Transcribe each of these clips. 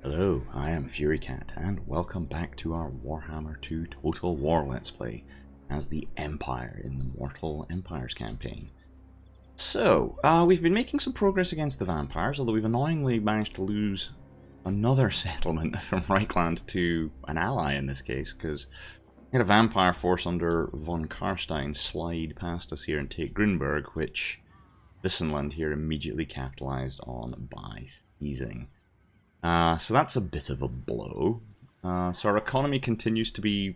Hello, I am Furycat, and welcome back to our Warhammer 2 Total War Let's Play as the Empire in the Mortal Empires campaign. So, we've been making some progress against the vampires, although we've annoyingly managed to lose another settlement from Reichland to an ally in this case, because we had a vampire force under von Karstein slide past us here and take Grunberg, which Wissenland here immediately capitalized on by seizing. So that's a bit of a blow. So our economy continues to be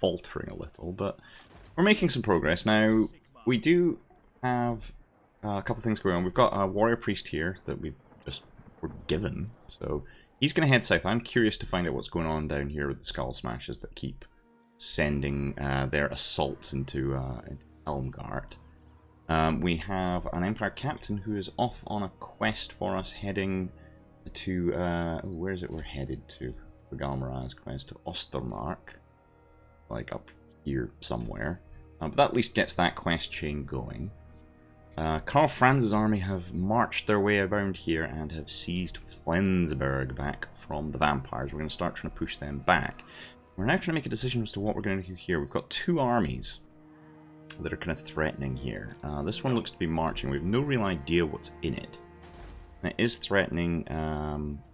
faltering a little, but we're making some progress. Now, we do have a couple things going on. We've got a warrior priest here that were given, so he's going to head south. I'm curious to find out what's going on down here with the Skull Smashers that keep sending their assaults into Helman Ghorst. We have an Empire captain who is off on a quest for us, heading to, where is it we're headed to? The Galmaraz quest to Ostermark, like up here somewhere. But that at least gets that quest chain going. Karl Franz's army have marched their way around here and have seized Flensburg back from the vampires. We're going to start trying to push them back. We're now trying to make a decision as to what we're going to do here. We've got two armies that are kind of threatening here. This one looks to be marching. We have no real idea what's in it. It is threatening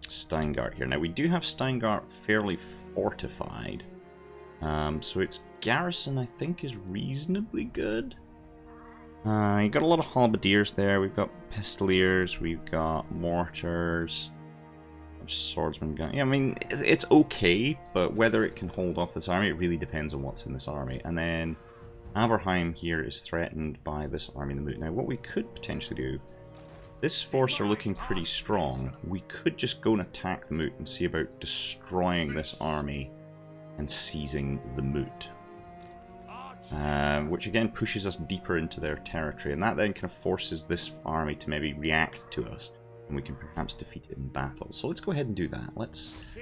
Steingart here. Now, we do have Steingart fairly fortified, so its garrison, I think, is reasonably good. You've got a lot of halberdiers there. We've got pistoliers, we've got mortars, swordsman gun. Yeah, I mean, it's okay, but whether it can hold off this army, it really depends on what's in this army. And then Aberheim here is threatened by this army in the moot. Now, what we could potentially do, this force are looking pretty strong. We could just go and attack the moot and see about destroying this army and seizing the moot. Which again pushes us deeper into their territory, and that then kind of forces this army to maybe react to us, and we can perhaps defeat it in battle. So let's go ahead and do that. Let's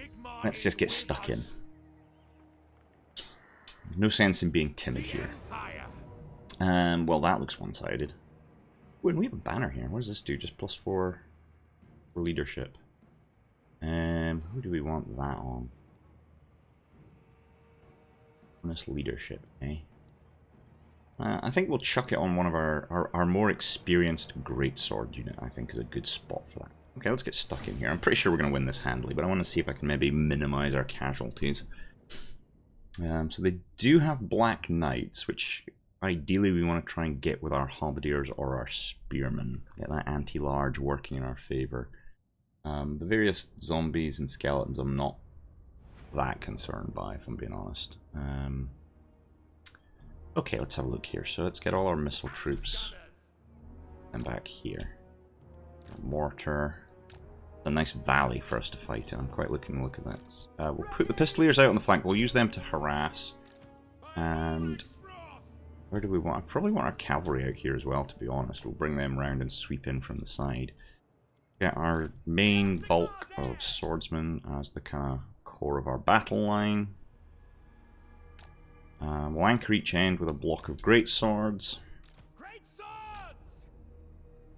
just get stuck in. No sense in being timid here. Well, that looks one-sided. Oh, and we have a banner here. What does this do? Just +4 for leadership. Who do we want that on? Bonus leadership, eh? I think we'll chuck it on one of our more experienced greatsword unit. I think is a good spot for that. Okay, let's get stuck in here. I'm pretty sure we're going to win this handily, but I want to see if I can maybe minimize our casualties. So they do have Black Knights, which ideally we want to try and get with our halberdiers or our spearmen. Get that anti-large working in our favour. The various zombies and skeletons I'm not that concerned by, if I'm being honest. Okay, let's have a look here. So let's get all our missile troops and back here. Mortar. It's a nice valley for us to fight in. I'm quite looking to look at that. We'll put the pistoliers out on the flank. We'll use them to harass. And where do we want? I probably want our cavalry out here as well, to be honest. We'll bring them round and sweep in from the side. Get our main bulk of swordsmen as the kind of core of our battle line. We'll anchor each end with a block of great swords.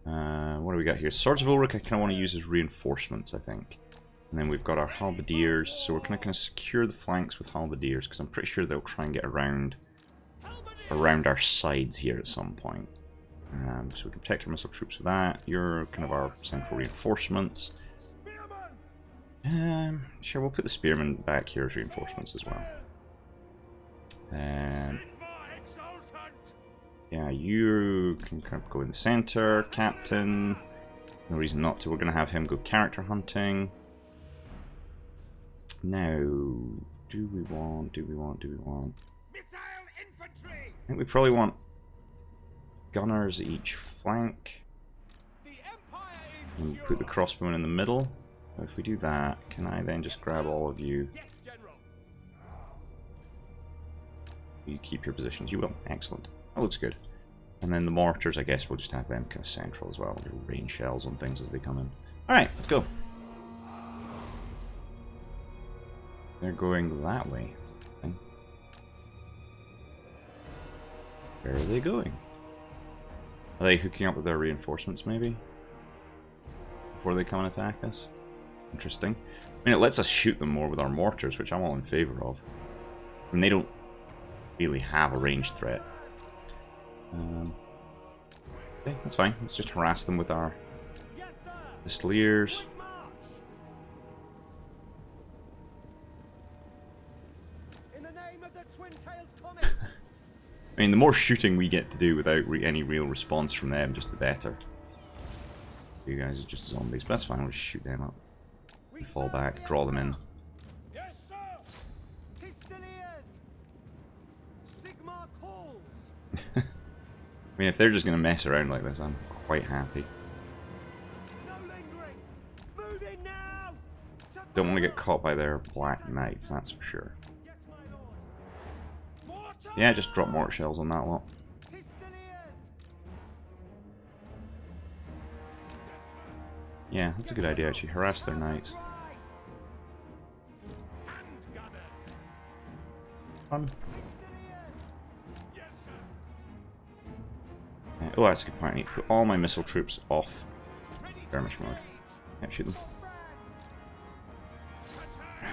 What do we got here? Swords of Ulrich I kind of want to use as reinforcements, I think. And then we've got our halberdiers, so we're going to kind of secure the flanks with halberdiers, because I'm pretty sure they'll try and get around our sides here at some point. So we can protect our missile troops with that. You're kind of our central reinforcements. Sure, we'll put the spearmen back here as reinforcements as well. Yeah, you can kind of go in the center, captain. No reason not to. We're going to have him go character hunting. Now, do we want? I think we probably want gunners at each flank. And put the crossbowmen in the middle. So if we do that, can I then just grab all of you? You keep your positions. You will. Excellent. That looks good. And then the mortars, I guess we'll just have them kind of central as well. We'll do rain shells on things as they come in. Alright, let's go. They're going that way. Where are they going? Are they hooking up with their reinforcements, maybe? Before they come and attack us? interesting. I mean, it lets us shoot them more with our mortars, which I'm all in favour of. I mean, they don't really have a ranged threat. Okay, that's fine. Let's just harass them with our pistoliers. I mean, the more shooting we get to do without any real response from them, just the better. You guys are just zombies, but that's fine. We'll just shoot them up. And fall back, draw them in. Yes, sir. Pistoliers. Sigma calls. I mean, if they're just going to mess around like this, I'm quite happy. No lingering. Move in now. Don't want to get caught by their Black Knights, that's for sure. Yes, my lord. Mortar. Yeah, just drop mortar shells on that lot. Pistoliers. Yeah, that's a good idea actually. Harass their knights. Fun. Oh, that's a good point. I need to put all my missile troops off skirmish mode. Yeah, shoot them.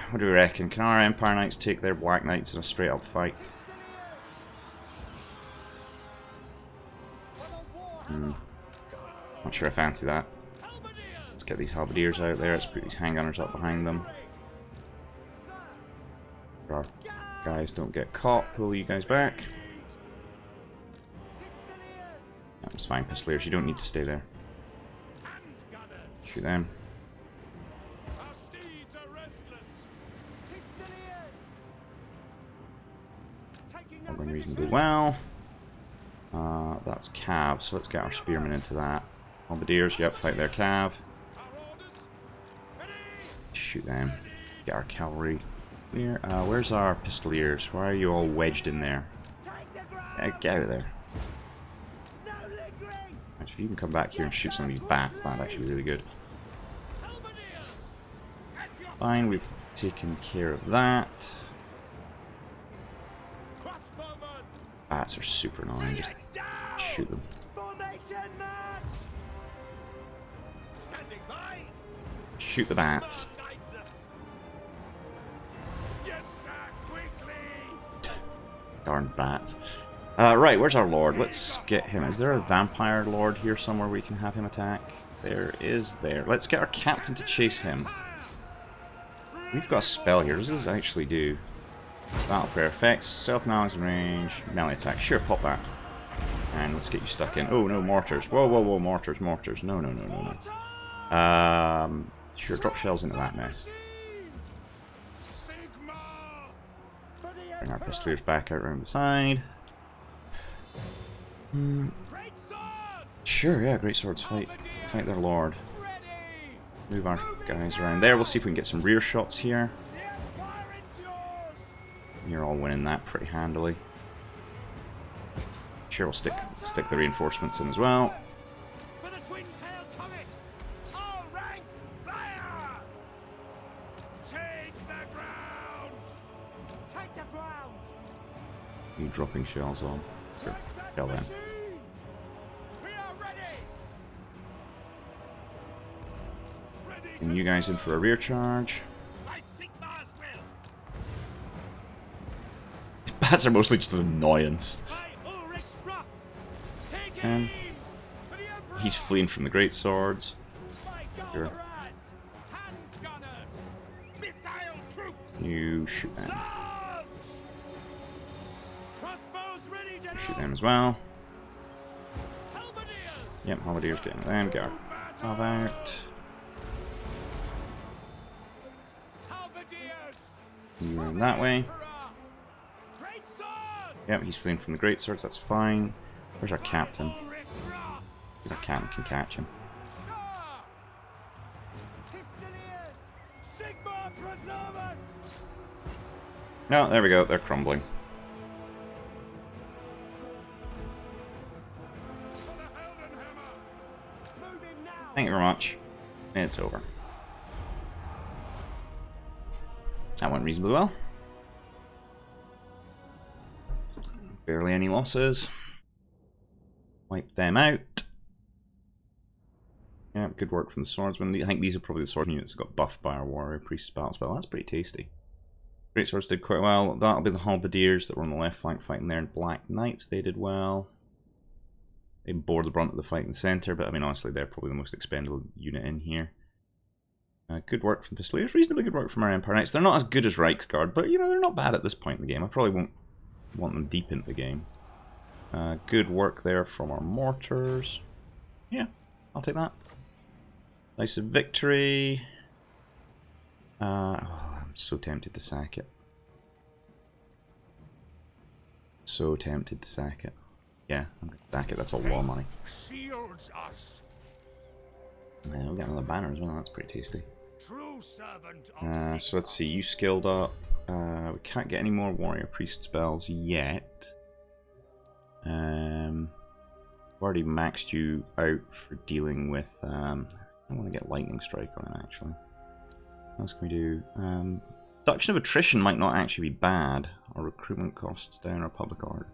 What do we reckon? Can our Empire Knights take their Black Knights in a straight up fight? Not sure I fancy that. Let's get these halberdiers out there. Let's put these handgunners up behind them. Our guys don't get caught. Pull you guys back. That's fine, pistoliers. You don't need to stay there. Shoot them. Going reasonably well. That's cav, so let's get our spearmen into that. Halberdiers, yep, fight their cav. Shoot them. Get our cavalry. Where's our pistoliers? Why are you all wedged in there? Get out of there. Actually, if you can come back here and shoot some of these bats, that'd actually be really good. Fine, we've taken care of that. Bats are super annoying, just shoot them. Shoot the bats. Darn bats. Right, where's our lord? Let's get him. Is there a vampire lord here somewhere we can have him attack? There is there. Let's get our captain to chase him. We've got a spell here. What does this actually do? Battle prayer effects, self-knowledge range, melee attack. Sure, pop that. And let's get you stuck in. Oh no, mortars. Whoa, whoa, whoa, mortars, mortars. No, no, no, no, no. Sure, drop shells into that now. Bring our pistoliers back out around the side. Sure, yeah, great swords. Fight their lord. Move our guys around there. We'll see if we can get some rear shots here. You're all winning that pretty handily. Sure, we'll stick the reinforcements in as well. You dropping shells on? Sure. Shell them. And you guys in for a rear charge. Bats are mostly just an annoyance. And he's fleeing from the great swords. Sure. You shoot them. Shoot them as well. Yep, halberdiers getting them. Get our cav out. You run that way. Yep, he's fleeing from the great swords. That's fine. Where's our captain? Our captain can catch him. No, there we go. They're crumbling. Thank you very much. It's over. That went reasonably well. Barely any losses. Wipe them out. Yeah, Good work from the swordsman. I think these are probably the sword units that got buffed by our warrior priest battle spell. That's pretty tasty. Great swords did quite well. That'll be the halberdiers that were on the left flank fighting there, and black knights, they did well. They bore the brunt of the fight in the centre, but I mean honestly they're probably the most expendable unit in here. Good work from Pistoliers, reasonably good work from our Empire Knights. They're not as good as Reichsguard, but you know, they're not bad at this point in the game. I probably won't want them deep into the game. Good work there from our mortars. Yeah, I'll take that. Nice victory. Oh, I'm so tempted to sack it. So tempted to sack it. Yeah, I'm going to sack it. That's a lot of money. Shields us. Yeah, we got another banner as well. That's pretty tasty. True servant of So let's see. You skilled up. We can't get any more warrior priest spells yet. I've already maxed you out for dealing with. I want to get lightning strike on it actually. What else can we do? Reduction of attrition might not actually be bad. Our recruitment costs down, our public order.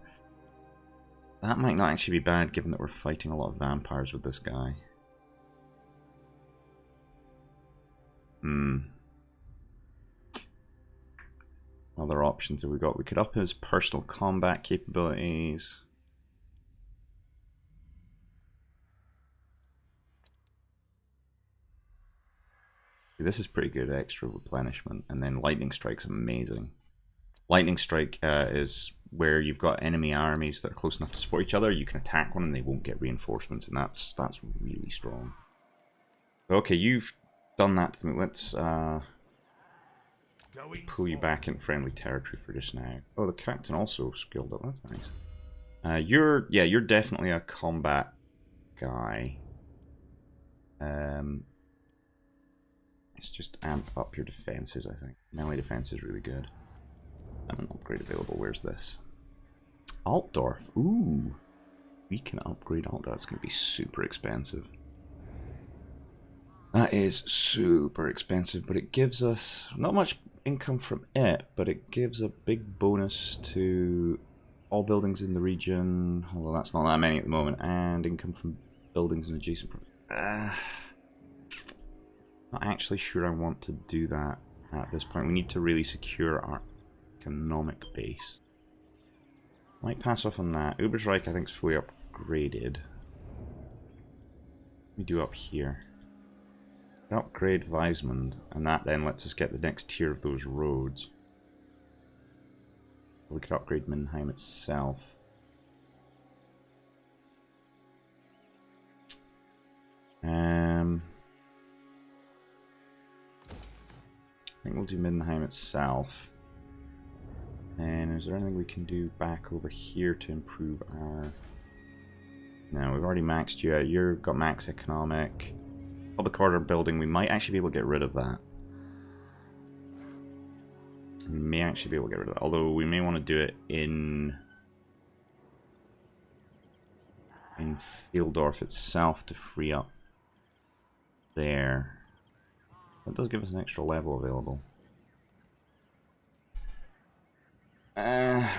That might not actually be bad given that we're fighting a lot of vampires with this guy. Other options have we got? We could up his personal combat capabilities. This is pretty good extra replenishment, and then Lightning Strike's amazing. Lightning Strike is where you've got enemy armies that are close enough to support each other. You can attack one and they won't get reinforcements, and that's really strong. Okay, you've done that to me. Let's pull you back in friendly territory for just now. Oh, the captain also skilled up. That's nice. You're definitely a combat guy. Let's just amp up your defenses, I think. Melee defense is really good. And an upgrade available. Where's this? Altdorf. Ooh. We can upgrade Altdorf. That's going to be super expensive. That is super expensive, but it gives us not much income from it, but it gives a big bonus to all buildings in the region, although that's not that many at the moment, and income from buildings in adjacent not actually sure I want to do that at this point. We need to really secure our economic base. Might pass off on that. Ubersreich I think is fully upgraded. We do up here. Upgrade Weismund, and that then lets us get the next tier of those roads. We could upgrade Mindenheim itself. I think we'll do Mindenheim itself. And is there anything we can do back over here to improve our... No, we've already maxed you out. You've got max economic. Public order building, we might actually be able to get rid of that. We may actually be able to get rid of that, although we may want to do it in Fieldorf itself to free up there. That does give us an extra level available.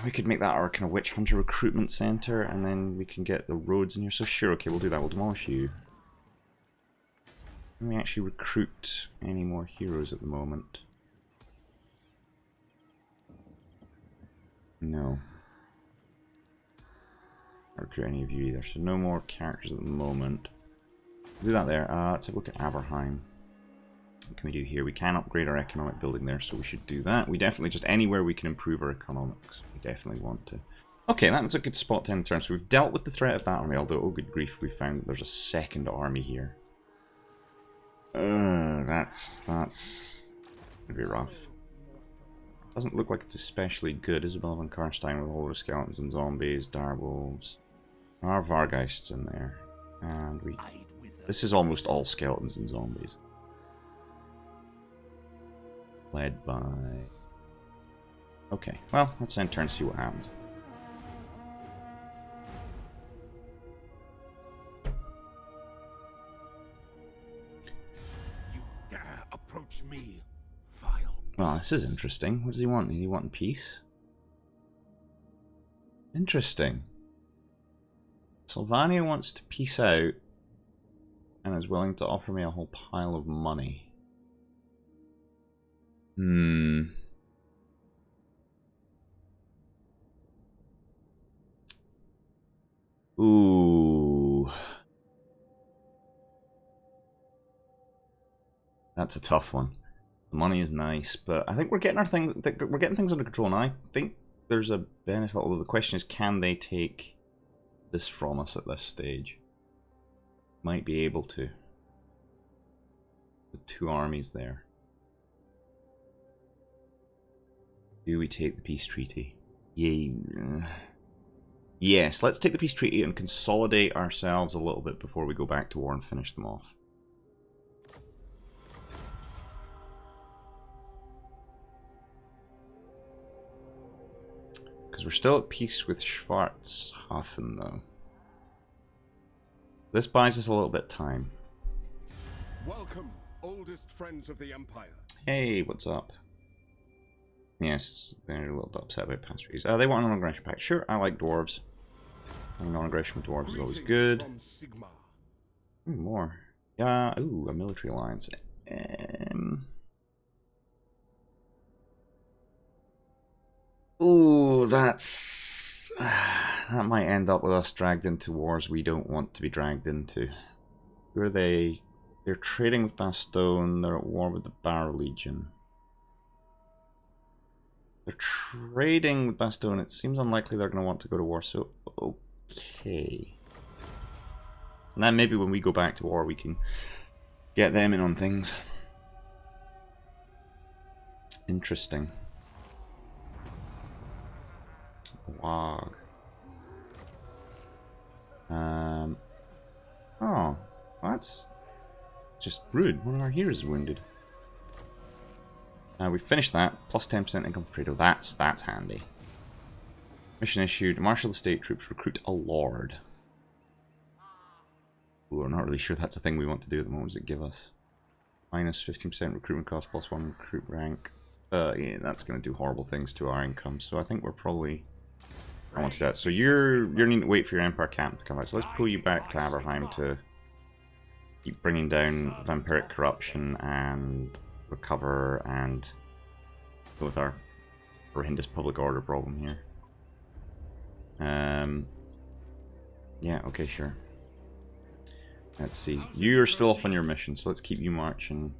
We could make that our kind of witch hunter recruitment center, and then we can get the roads in here. So sure, okay, we'll do that. We'll demolish you. Can we actually recruit any more heroes at the moment? No. Not recruit any of you either, so no more characters at the moment. We'll do that there. Let's have a look at Aberheim. What can we do here? We can upgrade our economic building there, so we should do that. We definitely, just anywhere we can improve our economics, we definitely want to. Okay, that was a good spot to end the turn. So we've dealt with the threat of that army, although, oh good grief, we found that there's a second army here. That's gonna be rough. Doesn't look like it's especially good. Isabel von Karstein with all the skeletons and zombies, direwolves. There are Vargeists in there. And this is almost all skeletons and zombies. Led by... Okay, well, let's end turn and see what happens. You dare approach me, vile. Well, this is interesting. What does he want? Does he want peace? Interesting. Sylvania wants to peace out, and is willing to offer me a whole pile of money. Ooh. That's a tough one. The money is nice, but I think we're getting things under control, and I think there's a benefit. Although the question is, can they take this from us at this stage? Might be able to. The two armies there. Do we take the peace treaty? Yay. Yes, let's take the peace treaty and consolidate ourselves a little bit before we go back to war and finish them off. Because we're still at peace with Schwarzhafen, though. This buys us a little bit of time. Welcome, oldest friends of the Empire. Hey, what's up? Yes, they're a little bit upset about pastries. They want a non-aggression pact. Sure, I like dwarves. Non-aggression with dwarves is always good. Ooh, more. Yeah, ooh, a military alliance. Ooh, that's... that might end up with us dragged into wars we don't want to be dragged into. Who are they? They're trading with Bastogne, they're at war with the Barrow Legion. They're trading with Bastogne, it seems unlikely they're going to want to go to war, so okay. And then maybe when we go back to war we can get them in on things. Interesting. Wog. Oh, that's just rude. One of our heroes is wounded. We finished that. Plus 10% income for trade. That's handy. Mission issued. Marshal the state troops. Recruit a lord. Ooh, we're not really sure that's a thing we want to do at the moment. What does it give us? Minus 15% recruitment cost. Plus 1 recruit rank. Yeah, that's going to do horrible things to our income. So I think we're probably... I want to do that. So you're needing to wait for your Empire camp to come out. So let's pull you back to Aberheim to keep bringing down vampiric corruption and recover and go with our horrendous public order problem here. Yeah, okay, sure. Let's see. You're still off on your mission, so let's keep you marching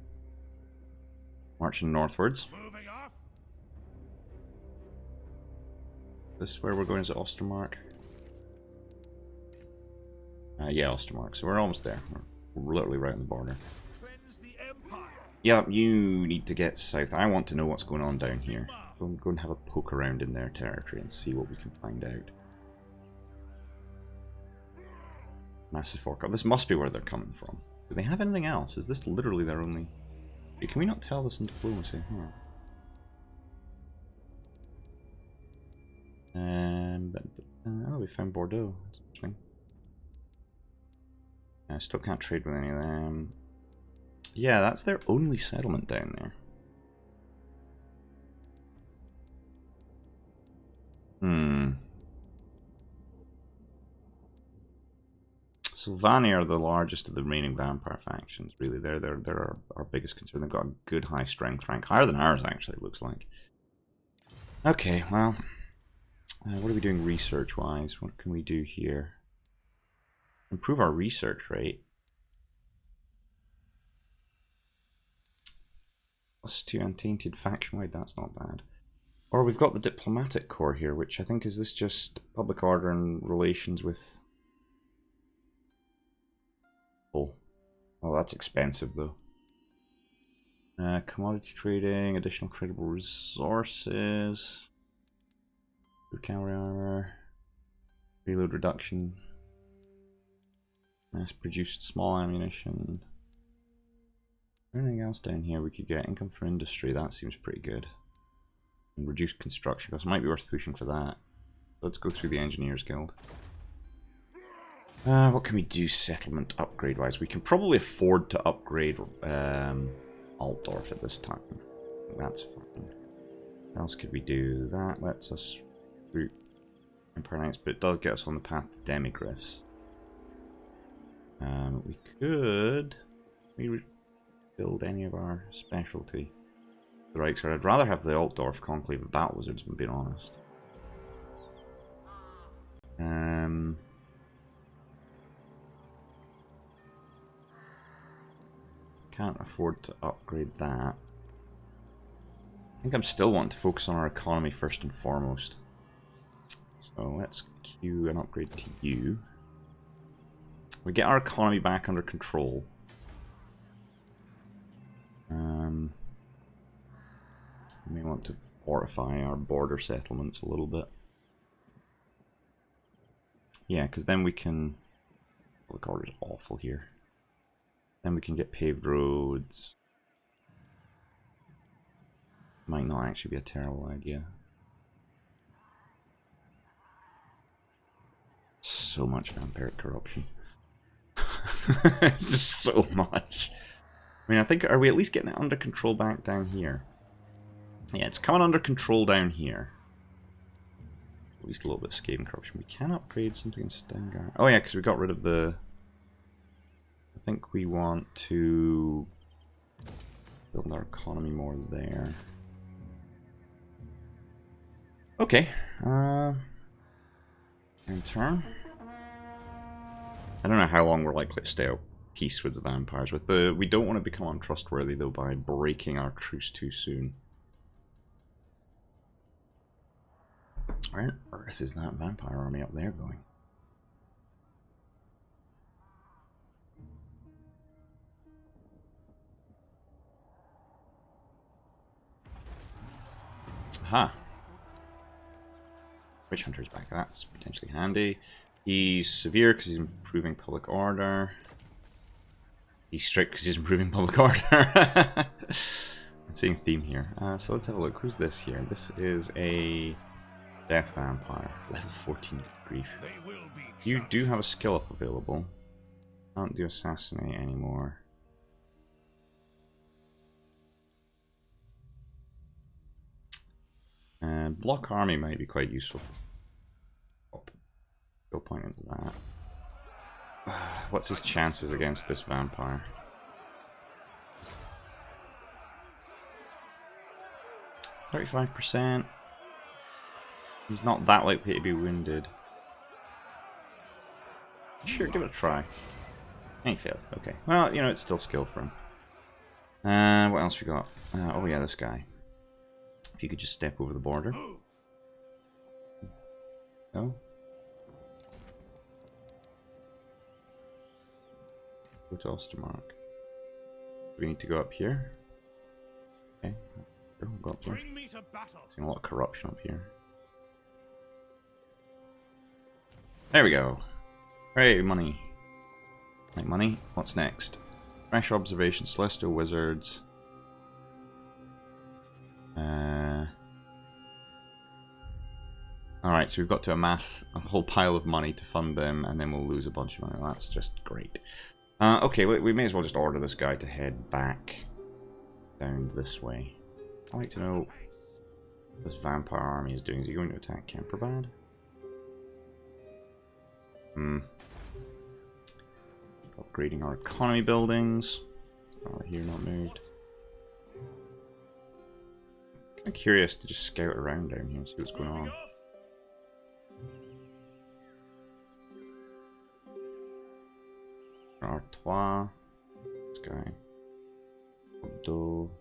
northwards. This is where we're going, is it Ostermark? Yeah, Ostermark. So we're almost there. We're literally right on the border. Yeah, you need to get south. I want to know what's going on down here. So I'm going to have a poke around in their territory and see what we can find out. Massive forecast. This must be where they're coming from. Do they have anything else? Is this literally their only... Hey, can we not tell this in diplomacy? Huh. Oh, we found Bordeaux. That's interesting. I still can't trade with any of them. Yeah, that's their only settlement down there. Sylvania are the largest of the remaining vampire factions, really. They're our biggest concern. They've got a good high strength rank. Higher than ours, actually, it looks like. Okay, well... what are we doing research-wise? What can we do here? Improve our research rate. +2 untainted faction-wide, that's not bad. Or we've got the diplomatic corps here, which I think is this just public order and relations with... Oh, that's expensive though. Commodity trading, additional credible resources. Cavalry armor, reload reduction, mass-produced small ammunition. Anything else down here we could get? Income for industry, that seems pretty good. And reduced construction costs, might be worth pushing for that. Let's go through the Engineers Guild. What can we do settlement upgrade-wise? We can probably afford to upgrade Altdorf at this time. That's fine. What else could we do? That lets us Empire Knights, but it does get us on the path to Demigryphs. We could build any of our specialty. The right side. I'd rather have the Altdorf Conclave of Battle Wizards, if I'm being honest. Can't afford to upgrade that. I think I'm still wanting to focus on our economy first and foremost. So let's queue an upgrade to you. We get our economy back under control. We may want to fortify our border settlements a little bit. Yeah, because then we can... Look, order's awful here. Then we can get paved roads. Might not actually be a terrible idea. So much vampiric corruption. It's just so much. I mean, I think, are we at least getting it under control back down here? Yeah, it's coming under control down here. At least a little bit of scathing corruption. We can upgrade something in Stengar. Oh yeah, because we got rid of the... I think we want to build our economy more there. Okay. In turn. I don't know how long we're likely to stay at peace with the vampires. We don't want to become untrustworthy though by breaking our truce too soon. Where on earth is that vampire army up there going? Aha! Witch Hunter's back. That's potentially handy. He's severe because he's improving public order. He's strict because he's improving public order. I'm seeing a theme here. So let's have a look. Who's this here? This is a death vampire. Level 14 grief. You do have a skill up available. Can't do assassinate anymore. Block army might be quite useful. Go point into that. What's his chances against this vampire? 35%. He's not that likely to be wounded. Sure, give it a try. And he failed. Okay. Well, you know, it's still skill for him. What else we got? Oh yeah, this guy. If you could just step over the border. No? Go to Ostermark. We need to go up here. Okay. Sure, we'll go up here. Seeing a lot of corruption up here. There we go. Hey, money. Like money. What's next? Fresh observation, celestial wizards. Alright, so we've got to amass a whole pile of money to fund them, and then we'll lose a bunch of money. That's just great. Okay, we may as well just order this guy to head back down this way. I'd like to know what this vampire army is doing. Is he going to attack Kemperbad? Upgrading our economy buildings. Oh, here, not moved. I'm curious to just scout around down here and see what's going on. Artois. This guy. Bordeaux.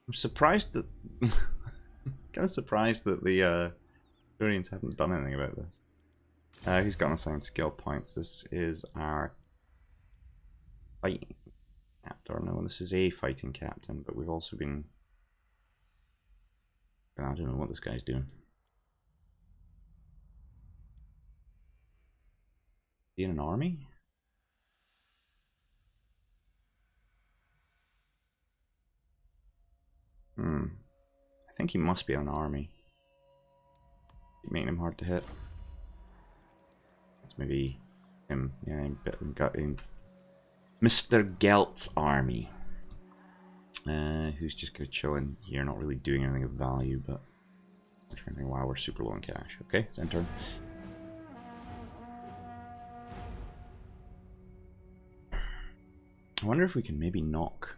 I'm surprised that... kind of surprised that the Furians haven't done anything about this. Who's got unassigned skill points? This is our fighting captain. Or no, this is a fighting captain, but we've also been... I don't know what this guy's doing. Is he in an army? I think he must be in an army. Making him hard to hit. That's maybe him. Yeah, got in Mr. Gelt's army. Who's just gonna chill in here, not really doing anything of value, but I'm trying to think, wow, we're super low on cash. Okay, it's end turn. wonder if we can maybe knock...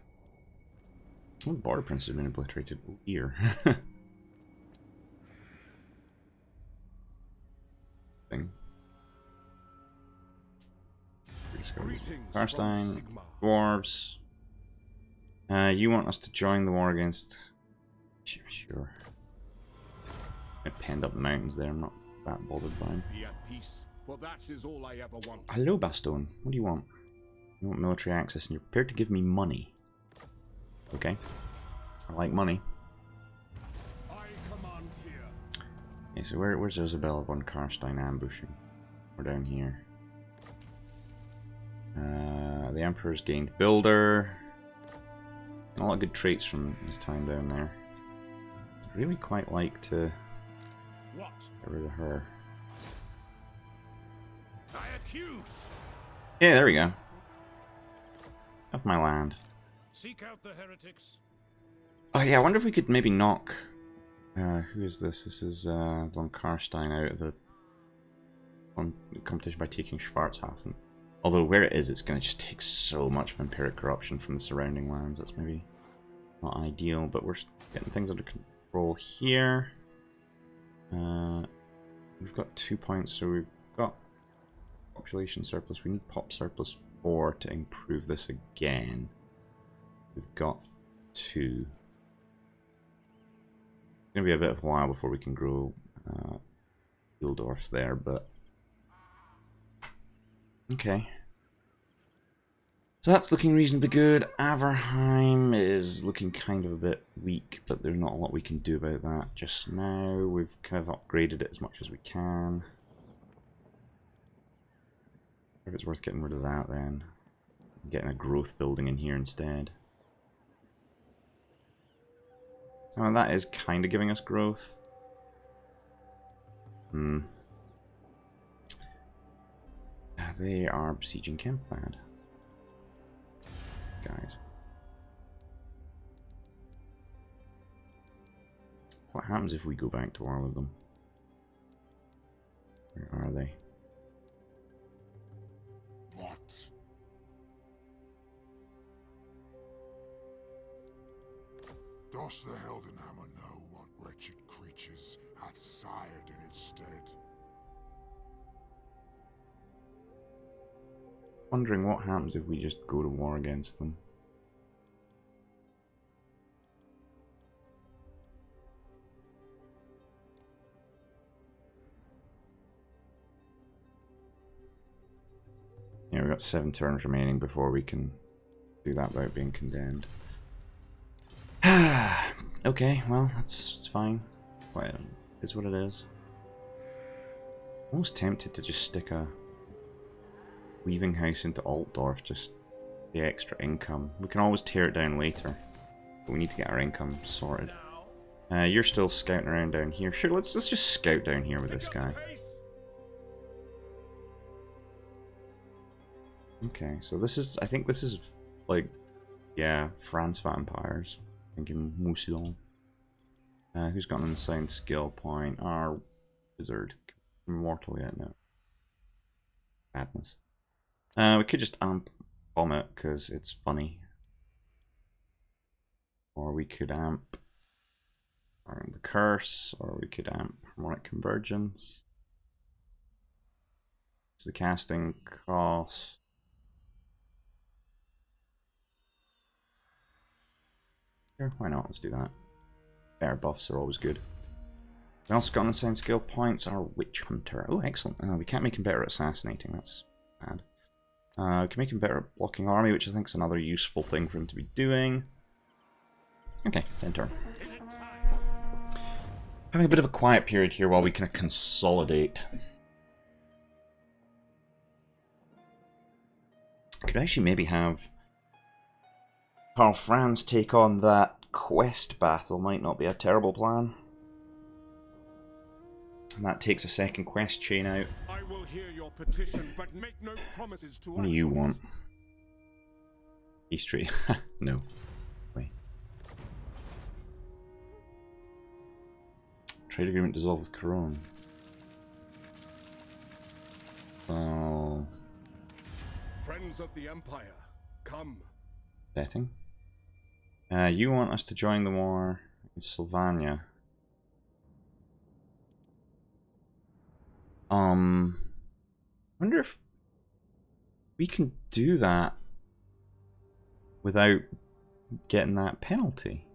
Oh, the border prince has been obliterated. Oh, here. Thing. Karstein, dwarves. You want us to join the war against... Sure. I penned up the mountains there, I'm not that bothered by him. Be at peace, for that is all I ever want. Hello, Bastone. What do you want? You want military access and you're prepared to give me money. Okay. I like money. I command here. Okay, so where's Isabella von Karstein ambushing? We're down here. The Emperor's gained Builder. A lot of good traits from his time down there. I'd really quite like to What? get rid of her. I accuse. Yeah, there we go. Of my land. Seek out the heretics. Oh yeah, I wonder if we could maybe knock... who is this? This is von Karstein out of the competition by taking Schwarzhafen. Although where it is, it's going to just take so much vampiric corruption from the surrounding lands. That's maybe not ideal, but we're getting things under control here. We've got 2 points, so we've got population surplus. We need pop surplus 4 to improve this again. We've got 2. It's going to be a bit of a while before we can grow Hildorf there, but... Okay. So that's looking reasonably good. Averheim is looking kind of a bit weak, but there's not a lot we can do about that just now. We've kind of upgraded it as much as we can. If it's worth getting rid of that then. Getting a growth building in here instead. Oh, that is kind of giving us growth. They are besieging Kempad. Guys. What happens if we go back to war with them? Where are they? What? Does the Heldenhammer know what wretched creatures hath sired in its stead? Wondering what happens if we just go to war against them. Yeah, we've got 7 turns remaining before we can do that without being condemned. Okay, well, it's fine. Well, it is what it is. Almost tempted to just stick a weaving house into Altdorf, just the extra income. We can always tear it down later, but we need to get our income sorted. You're still scouting around down here. Sure, let's just scout down here with this guy. Okay, so this is, I think this is like, yeah, France vampires. Thinking Mousillon. Who's got an insane skill point? Our wizard. Immortal yet? No. Madness. We could just amp bomb it because it's funny. Or we could amp the curse, or we could amp harmonic convergence. So the casting cost. Sure, why not? Let's do that. Better buffs are always good. We also got insane skill points. Our witch hunter. Oh, excellent. We can't make him better at assassinating. That's bad. We can make him better at blocking army, which I think is another useful thing for him to be doing. Okay, end turn. Having a bit of a quiet period here while we kind of consolidate. Could actually maybe have Karl Franz take on that quest battle. Might not be a terrible plan. And that takes a second quest chain out. I will hear your petition, but make no promises to What do you want? East Tree. No. Wait. Trade agreement dissolved with Corone. Oh. Friends of the Empire, come. setting. You want us to join the war in Sylvania. Wonder if we can do that without getting that penalty.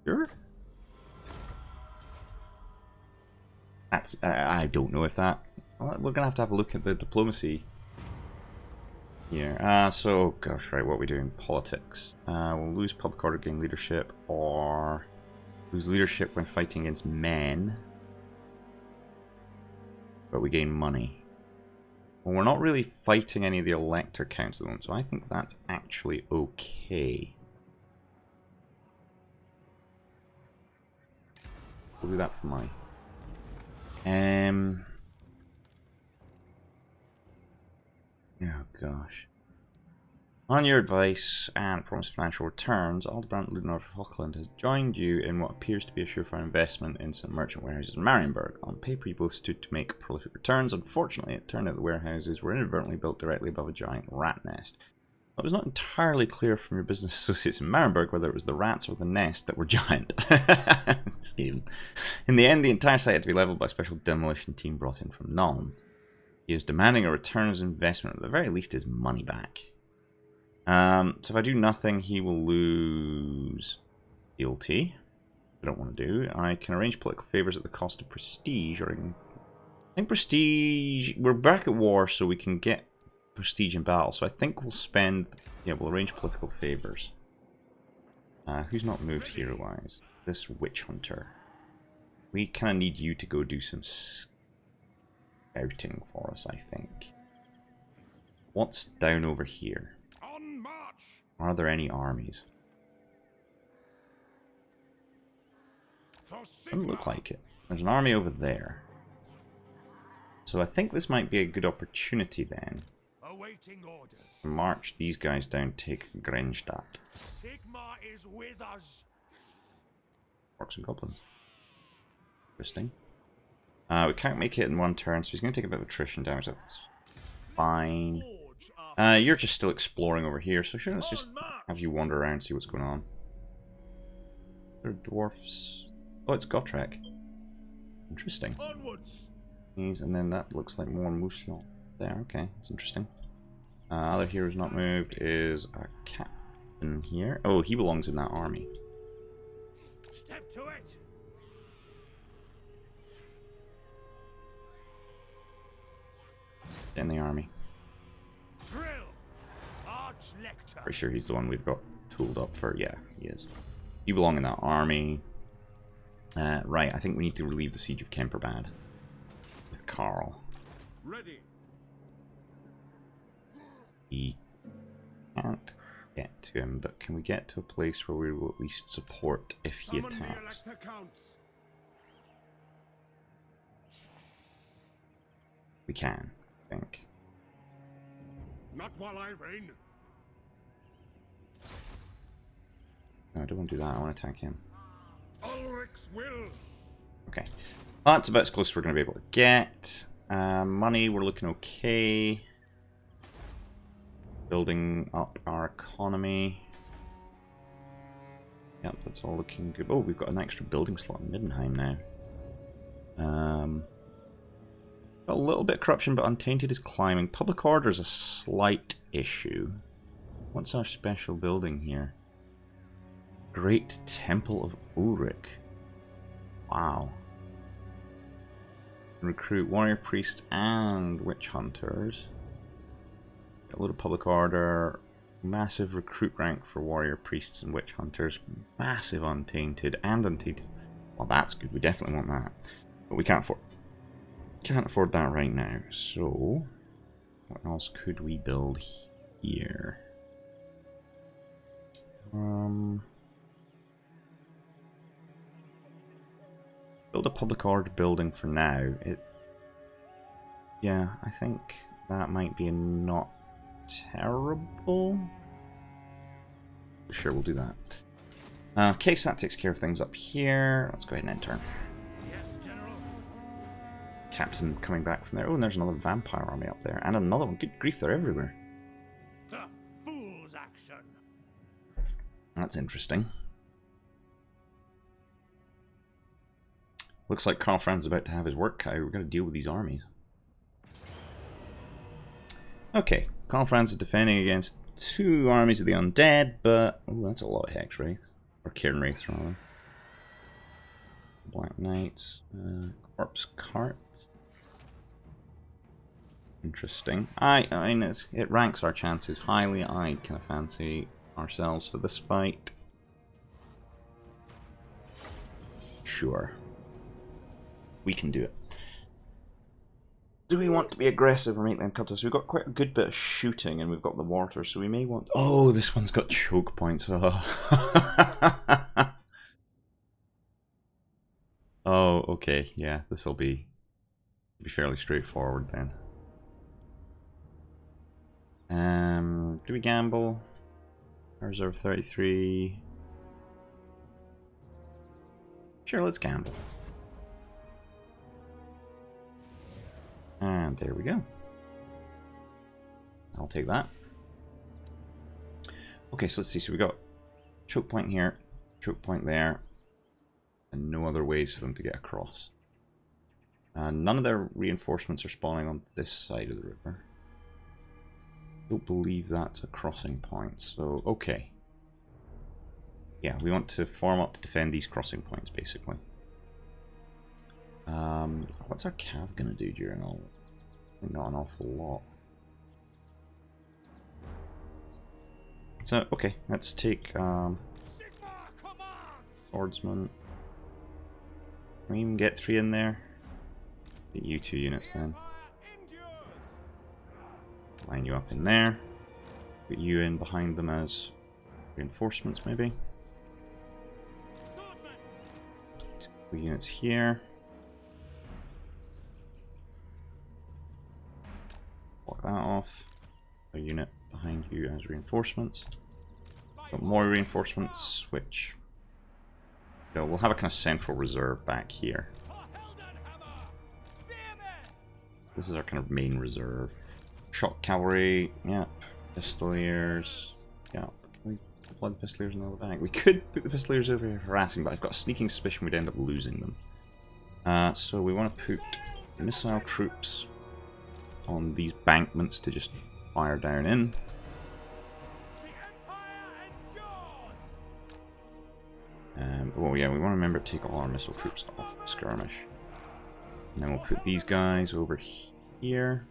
Sure. That's I don't know if that. Well, we're gonna have a look at the diplomacy here. So gosh, right, what are we doing? Politics. We'll lose public order, gain leadership, or lose leadership when fighting against men, but we gain money. Well, we're not really fighting any of the elector counts at the moment, so I think that's actually okay. We'll do that for money. Oh gosh. On your advice and promised financial returns, Aldebrand Ludendorff of Hochland has joined you in what appears to be a surefire investment in some merchant warehouses in Marienburg. On paper, you both stood to make prolific returns. Unfortunately, it turned out the warehouses were inadvertently built directly above a giant rat nest. It was not entirely clear from your business associates in Marienburg whether it was the rats or the nest that were giant. In the end, the entire site had to be leveled by a special demolition team brought in from Nuln. He is demanding a return of his investment, at the very least his money back. So if I do nothing, he will lose fealty. I don't want to do. I can arrange political favors at the cost of prestige, or I think prestige. We're back at war, so we can get prestige in battle. So I think we'll spend. Yeah, we'll arrange political favors. Who's not moved hero-wise? This witch hunter. We kind of need you to go do some scouting for us, I think. What's down over here? Are there any armies? Doesn't look like it. There's an army over there. So I think this might be a good opportunity then. Awaiting orders. To march these guys down, take Grenstadt. Sigma is with us. Orcs and goblins. Interesting. We can't make it in one turn, so he's going to take a bit of attrition damage. That's fine. You're just still exploring over here, so sure, let's just have you wander around and see what's going on. There are dwarfs. Oh, it's Gotrek. Interesting. Onwards. And then that looks like more Mousillon there. Okay, that's interesting. Other heroes not moved is a captain here. Oh, he belongs in that army. Step to it. In the army. Drill. Arch lector. Pretty sure he's the one we've got tooled up for. Yeah, he is. You belong in that army. Right, I think we need to relieve the siege of Kemperbad with Karl. Ready. We can't get to him, but can we get to a place where we will at least support if he Summon attacks? the elector counts. We can, I think. Not while I reign. No, I don't want to do that. I want to attack him. Ulrich's will. Okay. Well, that's about as close as we're going to be able to get. Money, we're looking okay. Building up our economy. Yep, that's all looking good. Oh, we've got an extra building slot in Middenheim now. Got a little bit of corruption, but Untainted is climbing. Public order is a slight issue. What's our special building here? Great Temple of Ulrich. Wow. Recruit warrior priests and witch hunters. Got a little public order. Massive recruit rank for warrior priests and witch hunters. Massive untainted and untainted. Well, that's good. We definitely want that. But we can't afford that right now. So, what else could we build here? Build a public order building for now. Yeah, I think that might be not terrible. Sure, we'll do that. Okay, so that takes care of things up here. Let's go ahead and enter. Yes, General. captain coming back from there. Oh, and there's another vampire army up there. And another one. Good grief, they're everywhere. A fool's action. That's interesting. Looks like Karl Franz is about to have his work cut out. We're going to deal with these armies. Okay, Karl Franz is defending against 2 armies of the undead, but... oh, that's a lot of Hex Wraiths. Or Cairn Wraiths, rather. Black Knights. Corpse Carts. Interesting. I mean, it ranks our chances highly. I kind of fancy ourselves for this fight. Sure. We can do it. Do we want to be aggressive or make them cut to us? We've got quite a good bit of shooting and we've got the water, so we may want... oh, this one's got choke points. Oh, oh okay. Yeah, this will be fairly straightforward then. Do we gamble? Reserve 33. Sure, let's gamble. And there we go. I'll take that. Okay, so let's see. So we got choke point here, choke point there, and no other ways for them to get across. None of their reinforcements are spawning on this side of the river. Don't believe that's a crossing point, so okay. Yeah, we want to form up to defend these crossing points, basically. What's our cav gonna do during all? Not an awful lot. So okay, let's take swordsman. Can we even get 3 in there? Get you 2 units then. Line you up in there. Put you in behind them as reinforcements, maybe. 2 units here. Block that off. A unit behind you as reinforcements. Got more reinforcements, which... so we'll have a kind of central reserve back here. This is our kind of main reserve. Shock cavalry, yep. Pistoliers, yep. Can we deploy the Pistoliers in the other bag? We could put the Pistoliers over here harassing, but I've got a sneaking suspicion we'd end up losing them. So we want to put missile troops on these bankments to just fire down in. Oh yeah, we want to remember to take all our missile troops off the skirmish. And then we'll put these guys over here.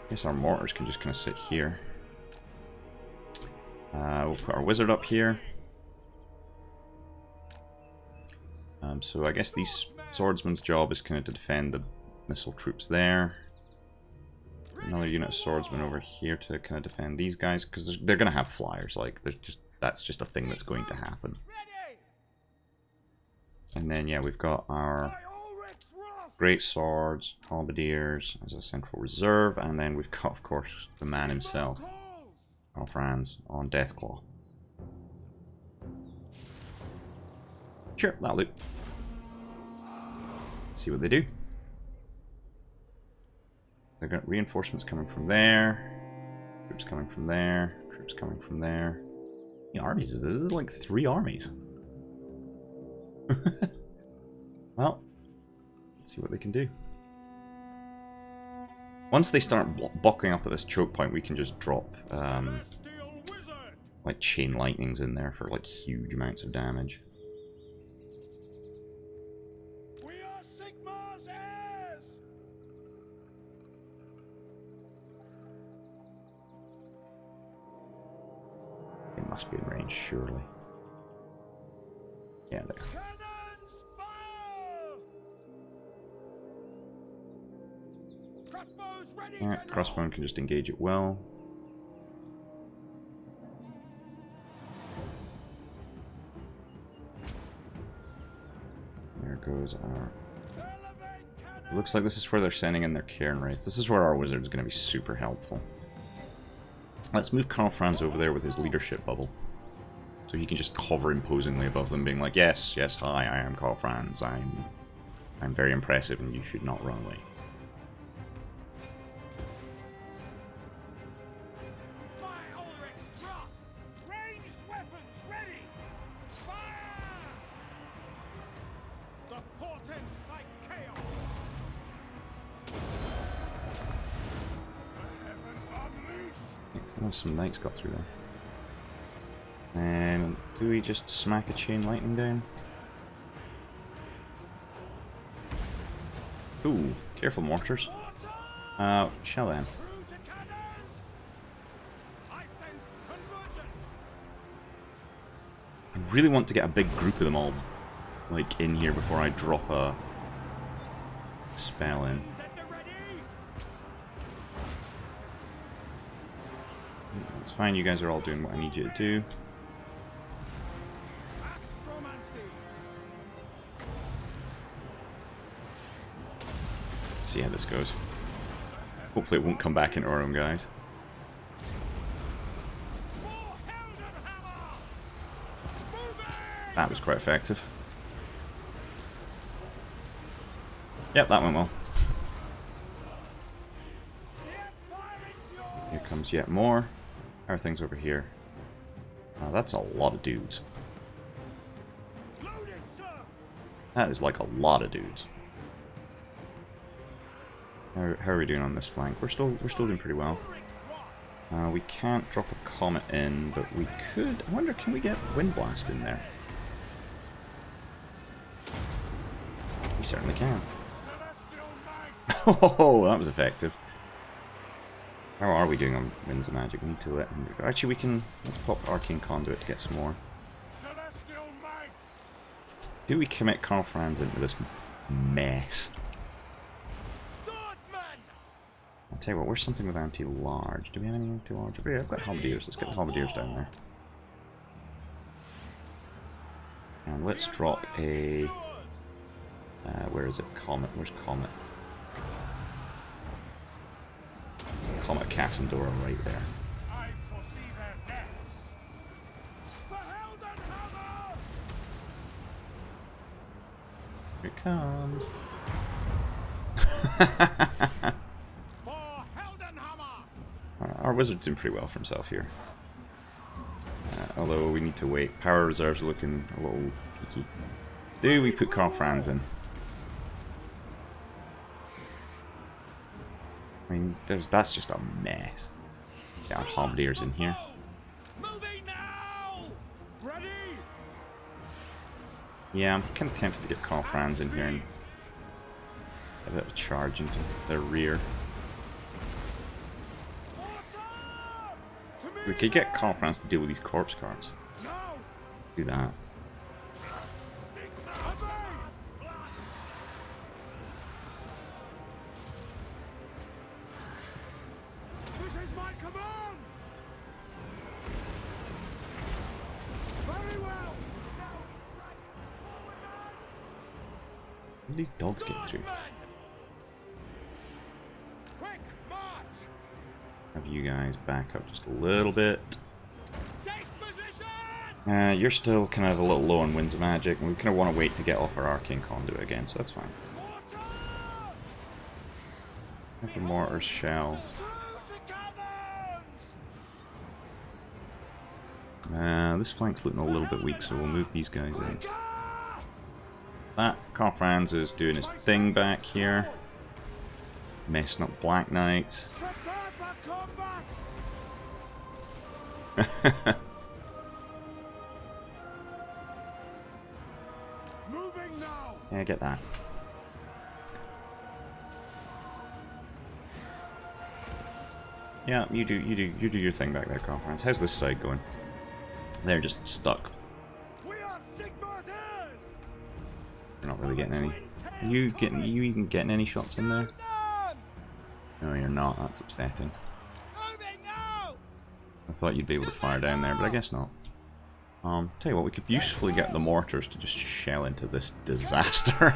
I guess our mortars can just kind of sit here. We'll put our wizard up here. So I guess these swordsman's job is kind of to defend the missile troops there. Another unit of swordsmen over here to kind of defend these guys, because they're going to have flyers. Like, that's just a thing that's going to happen. And then yeah, we've got our great swords, halberdiers as a central reserve, and then we've got, of course, the man himself, Karl Franz, on Deathclaw. Sure, that'll do. Let's see what they do. They've got reinforcements coming from there, troops coming from there, troops coming from there. How many armies is this? This is like 3 armies. Well, let's see what they can do. Once they start buckling up at this choke point, we can just drop like chain lightnings in there for like huge amounts of damage. They must be in range, surely. Yeah, there. Yeah, crossbow can just engage it well. There goes our... it looks like this is where they're sending in their Cairn Wraiths. This is where our wizard is going to be super helpful. Let's move Karl Franz over there with his leadership bubble. So he can just hover imposingly above them, being like, yes, yes, hi, I am Karl Franz. I'm very impressive and you should not run away. Some knights got through there. And do we just smack a chain lightning down? Ooh, careful mortars. Shell then. I really want to get a big group of them all, like, in here before I drop a spell in. It's fine, you guys are all doing what I need you to do. Let's see how this goes. Hopefully it won't come back into our own guys. That was quite effective. Yep, that went well. Here comes yet more. How are things over here? That's a lot of dudes. That is like a lot of dudes. How are we doing on this flank? We're still doing pretty well. We can't drop a comet in, but we could. I wonder, can we get Wind Blast in there? We certainly can. Oh, that was effective. How are we doing on Winds of Magic? We need to let him go. Actually, we can. Let's pop Arcane Conduit to get some more. Do we commit Karl Franz into this mess? I'll tell you what, where's something with anti-large? Do we have any anti-large? Oh, yeah, I've got halberdiers. Let's get the halberdiers down there. And let's drop a... where is it? Comet. Where's Comet? Comet Cassandora right there. Here it comes. Our wizard's doing pretty well for himself here. Although we need to wait. Power reserves are looking a little peaky. Do we put Karl Franz in? I mean, that's just a mess. Get our halberdiers in here. Yeah, I'm kind of tempted to get Karl Franz in here and a bit of a charge into their rear. We could get Karl Franz to deal with these corpse cards. Do that. This is my command. Very well. Where did these dogs get through? Quick march. Have you guys back up just a little bit. Take position. You're still kind of a little low on Winds of Magic, and we kind of want to wait to get off our Arcane Conduit again, so that's fine. Have the mortars shell. This flank's looking a little bit weak, so we'll move these guys in. That Karl Franz is doing his thing back here. Messing up Black Knight. Moving now. Yeah, get that. Yeah, you do your thing back there, Karl Franz. How's this side going? They're just stuck. We are Sigmar's heirs. We're not really getting any. Are you even getting any shots in there? No, you're not. That's upsetting. I thought you'd be able to fire down there, but I guess not. Tell you what, we could usefully get the mortars to just shell into this disaster.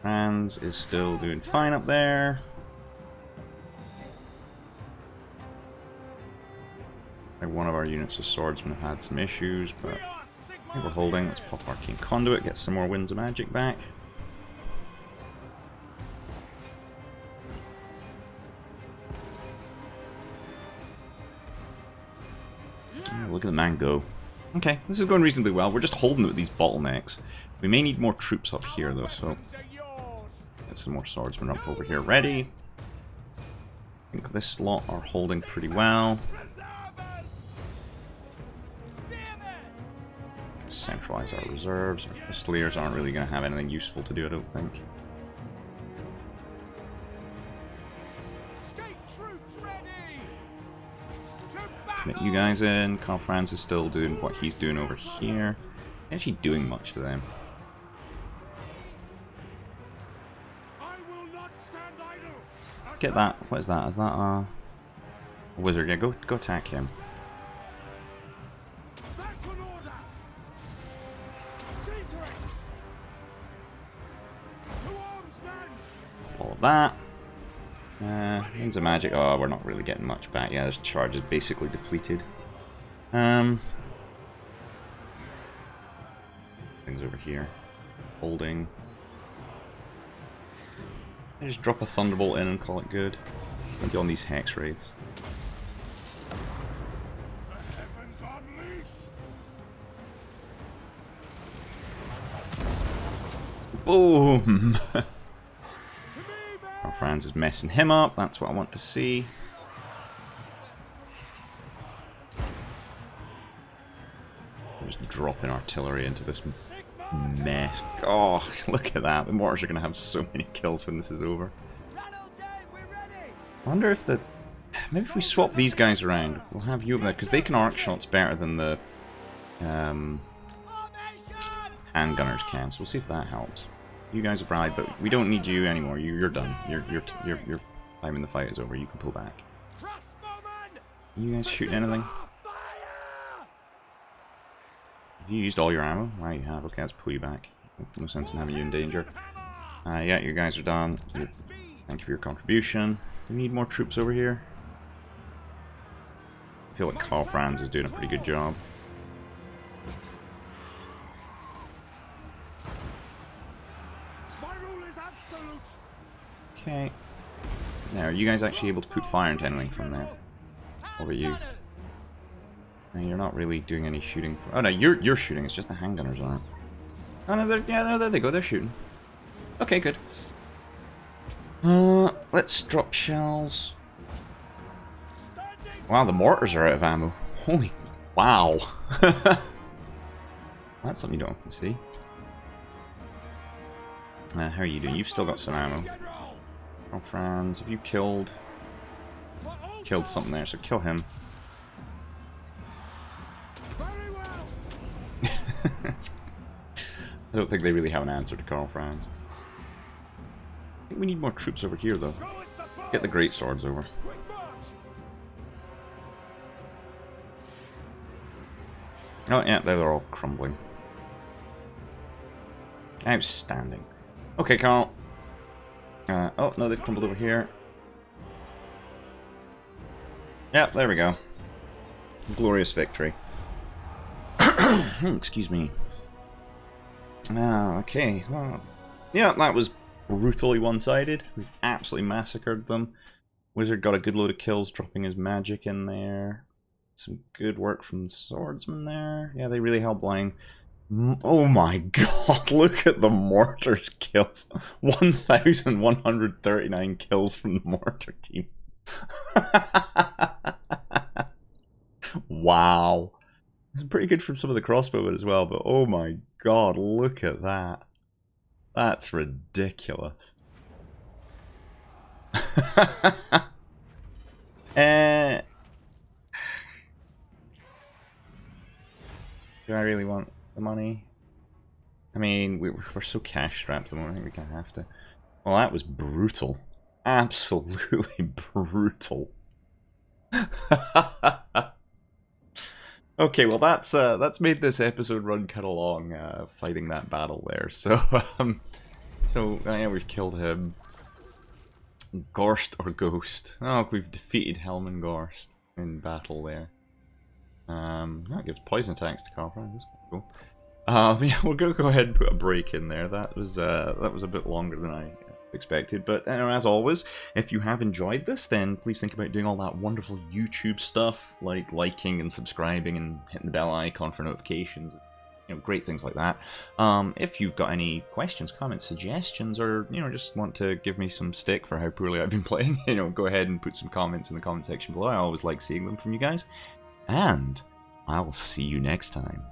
Franz is still doing fine up there. our units of swordsmen have had some issues, but I think we're holding. Let's pop Arcane Conduit, get some more Winds of Magic back. Oh, look at the man go. Okay, this is going reasonably well. We're just holding it with these bottlenecks. We may need more troops up here though, so get some more swordsmen up over here ready. I think this lot are holding pretty well. Centralize our reserves. Our Fusiliers aren't really going to have anything useful to do, I don't think. Commit you guys in. Karl Franz is still doing what he's doing over here. Actually doing much to them. Get that. What is that? Is that a wizard? Yeah, go attack him. All of that. Winds of Magic. Oh, we're not really getting much back. Yeah, this charge is basically depleted. Things over here. Holding. I just drop a Thunderbolt in and call it good. Maybe on these Hex Raids. Boom! Karl Franz is messing him up. That's what I want to see. Just dropping artillery into this mess. Oh, look at that. The mortars are going to have so many kills when this is over. I wonder if the... Maybe if we swap these guys around, we'll have you over there, because they can arc shots better than the handgunners can, so we'll see if that helps. You guys have rallied, but we don't need you anymore. You're done. Your time in the fight is over. You can pull back. You guys shooting anything? Have you used all your ammo? Wow, you have. Okay, let's pull you back. No sense in having you in danger. Yeah, you guys are done. Thank you for your contribution. Do we need more troops over here? I feel like Karl Franz is doing a pretty good job. Okay. Now, are you guys actually able to put fire into anything from there? What about you? No, you're not really doing any shooting. Oh no, you're shooting. It's just the handgunners aren't. Oh no, there they go. They're shooting. Okay, good. Let's drop shells. Wow, the mortars are out of ammo. Holy wow! That's something you don't have to see. How are you doing? You've still got some ammo. Karl Franz, have you killed something there? So kill him. I don't think they really have an answer to Karl Franz. I think we need more troops over here, though. Get the great swords over. Oh, yeah, they're all crumbling. Outstanding. Okay, Karl. Oh, no, they've crumbled over here. Yep, there we go. Glorious victory. Excuse me. Okay. Well, yeah, that was brutally one-sided. We absolutely massacred them. Wizard got a good load of kills, dropping his magic in there. Some good work from the swordsman there. Yeah, they really held line. Oh my god, look at the mortar's kills. 1,139 kills from the mortar team. Wow. It's pretty good from some of the crossbowmen as well, but oh my god, look at that. That's ridiculous. Do I really want the money? I mean, we're so cash strapped at the moment, I think we kind of have to. Well, that was brutal. Absolutely brutal. Okay, well that's made this episode run kind of long, fighting that battle there. So, yeah, we've killed him. Ghorst or Ghost? Oh, we've defeated Helman Ghorst in battle there. That gives poison attacks to Karl Franz. That's cool. Yeah, we're gonna go ahead and put a break in there. That was a bit longer than I expected. But as always, if you have enjoyed this, then please think about doing all that wonderful YouTube stuff, like liking and subscribing and hitting the bell icon for notifications. Great things like that. If you've got any questions, comments, suggestions, or just want to give me some stick for how poorly I've been playing, go ahead and put some comments in the comment section below. I always like seeing them from you guys. And I will see you next time.